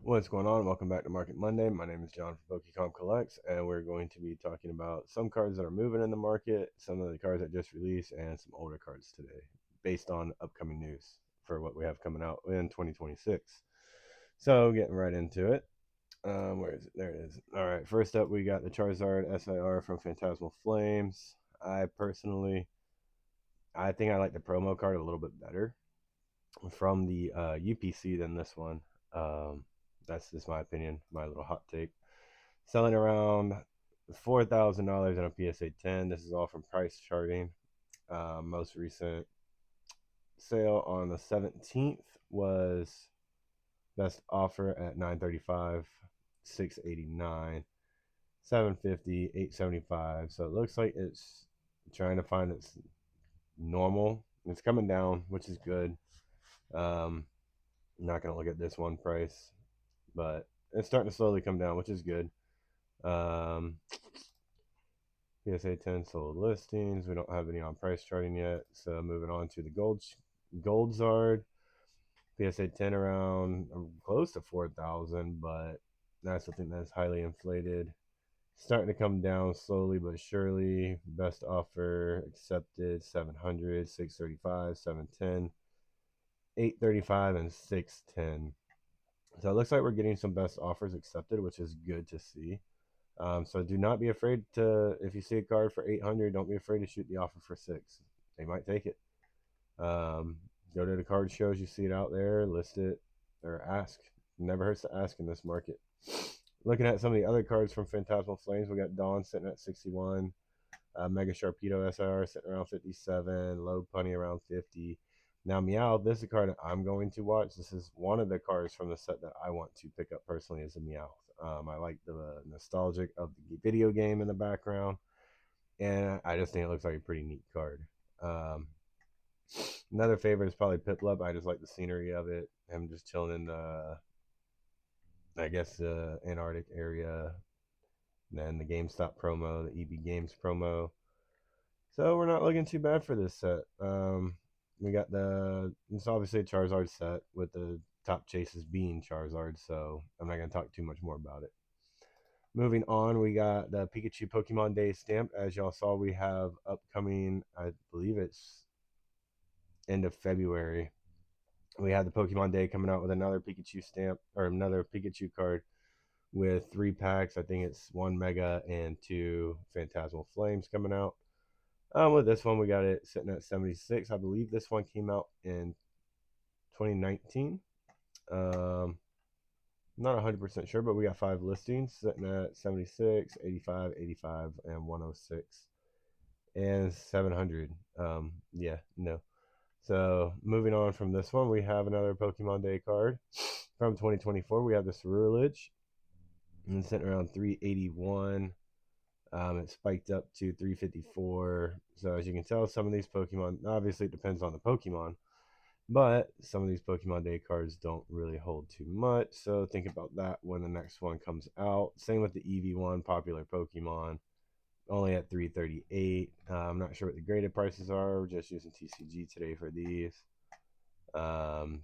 What's going on? Welcome back to Market Monday. My name is John from PokeKom Collects, and we're going to be talking about some cards that are moving in the market, some of the cards that just released, and some older cards today, based on upcoming news for what we have coming out in 2026. So, getting right into it. Where is it? There it is. All right. First up, we got the Charizard SIR from Phantasmal Flames. I think I like the promo card a little bit better from the UPC than this one. Um, that's just my opinion, my little hot take. Selling around $4,000 on a PSA 10. This is all from price charting. Most recent sale on the 17th was best offer at 935, 689, 750, 875. So it looks like it's trying to find its normal. It's coming down, which is good. I'm not gonna look at this one price, but it's starting to slowly come down, which is good. Um, PSA 10 sold listings. We don't have any on price charting yet. So moving on to the Gold Zard. PSA 10 around close to 4,000, but I still think that's highly inflated. Starting to come down slowly but surely. Best offer accepted 700, 635, 710, 835, and 610. So it looks like we're getting some best offers accepted, which is good to see. So do not be afraid to, if you see a card for 800, don't be afraid to shoot the offer for 6. They might take it. Go to the card shows, you see it out there, list it, or ask. Never hurts to ask in this market. Looking at some of the other cards from Phantasmal Flames, we got Dawn sitting at 61, Mega Sharpedo SIR sitting around 57, Low Punny around 50. Now, Meow, this is a card that I'm going to watch. This is one of the cards from the set that I want to pick up personally as a Meow. I like the nostalgic of the video game in the background, and I just think it looks like a pretty neat card. Another favorite is probably Piplup. I just like the scenery of it. I'm just chilling in the, I guess, the Antarctic area. And then the GameStop promo, the EB Games promo. So we're not looking too bad for this set. We got it's obviously a Charizard set with the top chases being Charizard, so I'm not going to talk too much more about it. Moving on, we got the Pikachu Pokemon Day stamp. As y'all saw, we have upcoming, I believe it's end of February. We had the Pokemon Day coming out with another Pikachu stamp, or another Pikachu card with 3 packs. I think it's 1 Mega and 2 Phantasmal Flames coming out. With this one, we got it sitting at 76. I believe this one came out in 2019. Not 100% sure, but we got 5 listings sitting at 76, 85, 85, and 106, and 700. Yeah, no. So moving on from this one, we have another Pokemon Day card from 2024. We have the Ceruledge, and it's sitting around 381. It spiked up to 354. So as you can tell, some of these Pokemon, obviously it depends on the Pokemon, but some of these Pokemon Day cards don't really hold too much. So think about that when the next one comes out. Same with the EV1 popular Pokemon, only at 338. I'm not sure what the graded prices are. We're just using TCG today for these.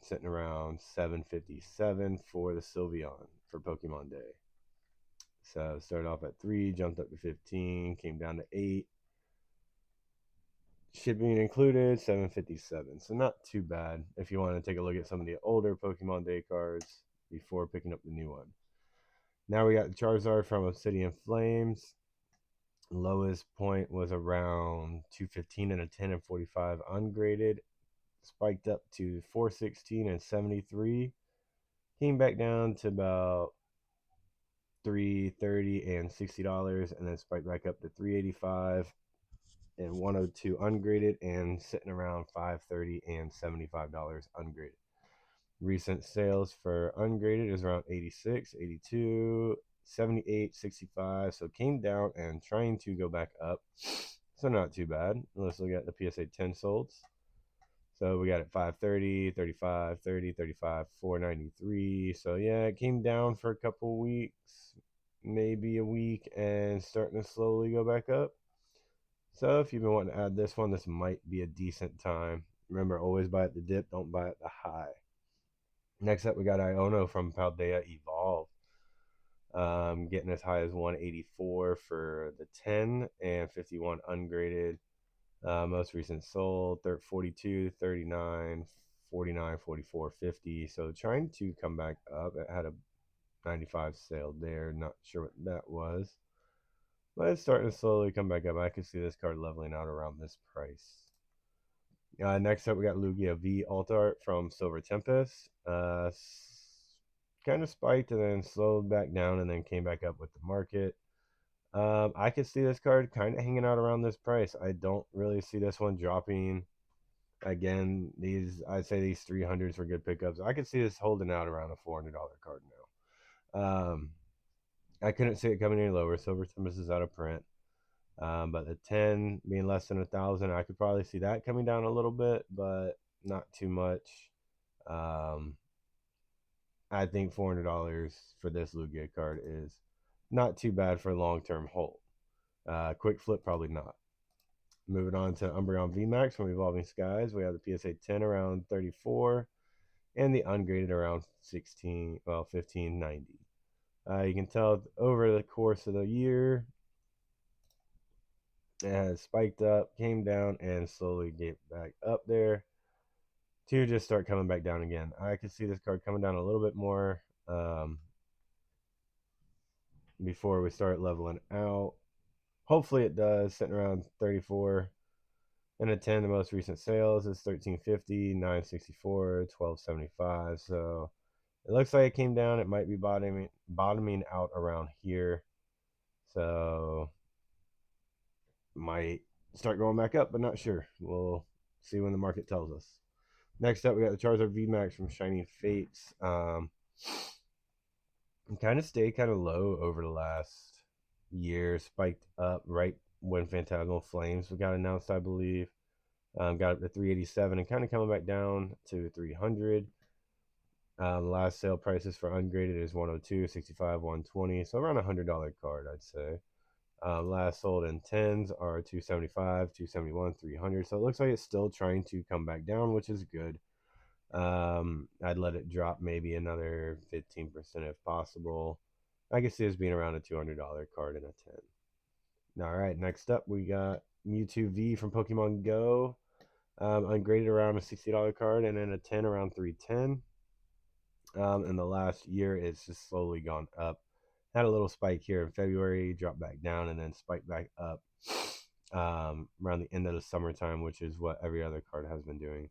Sitting around 757 for the Sylveon for Pokemon Day. So started off at 3, jumped up to 15, came down to 8. Shipping included, 757. So not too bad if you want to take a look at some of the older Pokemon Day cards before picking up the new one. Now we got Charizard from Obsidian Flames. Lowest point was around 215 and a 10 and 45 ungraded. Spiked up to 416 and 73. Came back down to about $330 and $60, and then spiked back up to 385 and 102 ungraded, and sitting around $530 and $75 ungraded. Recent sales for ungraded is around 86, 82, 78, 65. So came down and trying to go back up. So not too bad. Let's look at the PSA 10 solds. So we got it 530, 35, 30, 35, 493. So yeah, it came down for a couple weeks, maybe a week, and starting to slowly go back up. So if you've been wanting to add this one, this might be a decent time. Remember, always buy at the dip, don't buy at the high. Next up, we got Iono from Paldea Evolve. Getting as high as 184 for the 10 and 51 ungraded. Most recent sold 42, 39, 49, 44, 50. So trying to come back up. It had a 95 sale there. Not sure what that was. But it's starting to slowly come back up. I can see this card leveling out around this price. Next up, we got Lugia V Alt Art from Silver Tempest. Kind of spiked and then slowed back down and then came back up with the market. I could see this card kind of hanging out around this price. I don't really see this one dropping. Again, I'd say these 300s were good pickups. I could see this holding out around a $400 card now. I couldn't see it coming any lower. Silver Tempest is out of print. But the 10 being less than 1,000, I could probably see that coming down a little bit, but not too much. I think $400 for this Lugia card is not too bad for a long-term hold. Quick flip, probably not. Moving on to Umbreon VMAX from Evolving Skies, we have the PSA 10 around 34 and the ungraded around 1590. You can tell over the course of the year, it has spiked up, came down, and slowly get back up there to just start coming back down again. I could see this card coming down a little bit more before we start leveling out. Hopefully it does, sitting around 34. And a 10, the most recent sales is 1350, 964, 1275. So it looks like it came down. It might be bottoming out around here. So might start going back up, but not sure. We'll see when the market tells us. Next up, we got the Charizard VMAX from Shining Fates. Kind of stayed kind of low over the last year. Spiked up right when Phantasmal Flames got announced, I believe. Got up to 387 and kind of coming back down to 300. Last sale prices for ungraded is 102, 65, 120. So around $100 card, I'd say. Last sold in 10s are 275, 271, 300. So it looks like it's still trying to come back down, which is good. I'd let it drop maybe another 15% if possible. I can see this being around a $200 card in a 10. All right, next up we got Mewtwo V from Pokemon Go. Ungraded around a $60 card, and then a 10 around 310. In the last year, it's just slowly gone up. Had a little spike here in February, dropped back down, and then spiked back up around the end of the summertime, which is what every other card has been doing.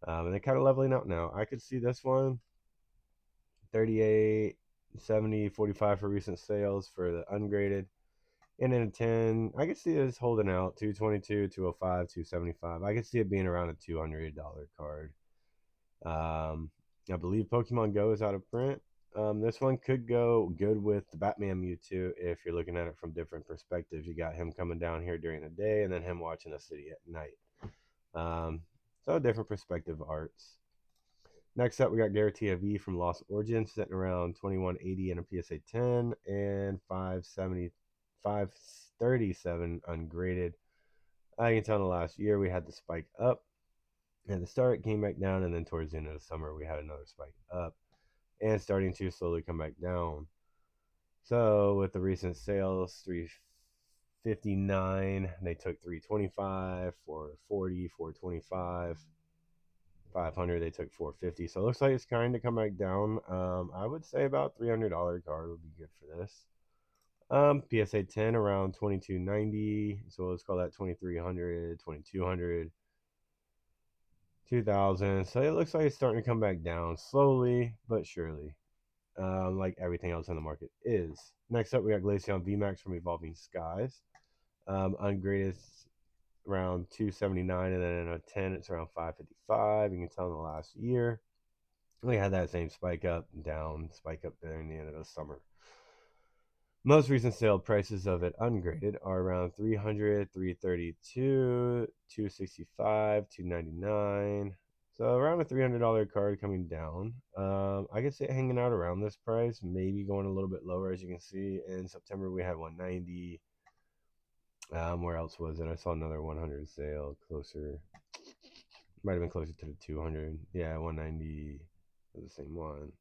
And they're kind of leveling out now. I could see this one 38, 70, 45 for recent sales for the ungraded. And then a 10, I could see this holding out 222, 205, 275. I could see it being around a $200 card. I believe Pokemon Go is out of print. This one could go good with the Batman Mewtwo if you're looking at it from different perspectives. You got him coming down here during the day and then him watching the city at night. So different perspective arts. Next up, we got Garatia V from Lost Origins, sitting around 2180 in a PSA 10 and 570, 537 ungraded. I can tell in the last year we had the spike up. At the start, came back down, and then towards the end of the summer, we had another spike up and starting to slowly come back down. So with the recent sales, 359, they took 325, 440, 425. 500, they took 450. So it looks like it's kind of come back down. I would say about $300 card would be good for this. PSA 10 around 2290. So let's call that 2300, 2200, 2000. So it looks like it's starting to come back down slowly but surely. Like everything else in the market is. Next up, we got Glaceon VMAX from Evolving Skies. Ungraded around 279, and then in a 10 it's around 555. You can tell in the last year we had that same spike up and down, spike up there in the end of the summer. Most recent sale prices of it ungraded are around 300, 332, 265, 299. So around a $300 card coming down. I could see it hanging out around this price, maybe going a little bit lower. As you can see, in September we had 190. Where else was it? I saw another 100 sale closer. Might have been closer to the 200. Yeah, 190. the same one.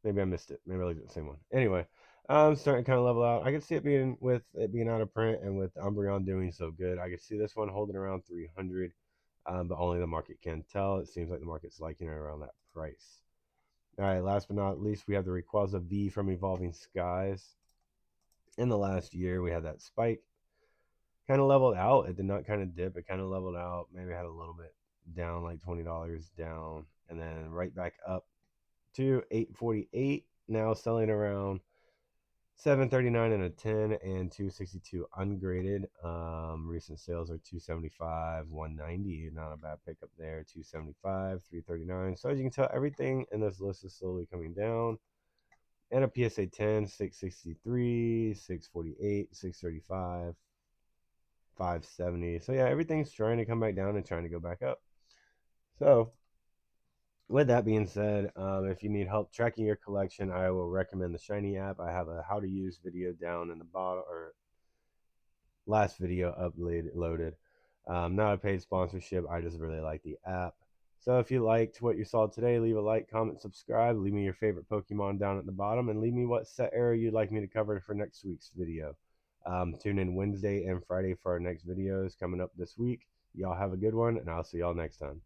Maybe I missed it. Maybe I looked at the same one. Anyway, starting to kind of level out. I can see it being with it being out of print and with Umbreon doing so good. I can see this one holding around 300, but only the market can tell. It seems like the market's liking it around that price. All right, last but not least, we have the Rayquaza V from Evolving Skies. In the last year, we had that spike kind of leveled out. It did not kind of dip. It kind of leveled out. Maybe had a little bit down, like $20 down, and then right back up to 848. Now selling around 739 and a 10 and 262 ungraded. Recent sales are 275, 190. Not a bad pickup there. 275, 339. So as you can tell, everything in this list is slowly coming down. And a PSA 10, 663, 648, 635, 570. So yeah, everything's trying to come back down and trying to go back up. So with that being said, if you need help tracking your collection, I will recommend the Shiny app. I have a how to use video down in the bottom, or last video uploaded. Not a paid sponsorship. I just really like the app. So if you liked what you saw today, leave a like, comment, subscribe. Leave me your favorite Pokemon down at the bottom, and leave me what set area you'd like me to cover for next week's video. Tune in Wednesday and Friday for our next videos coming up this week. Y'all have a good one, and I'll see y'all next time.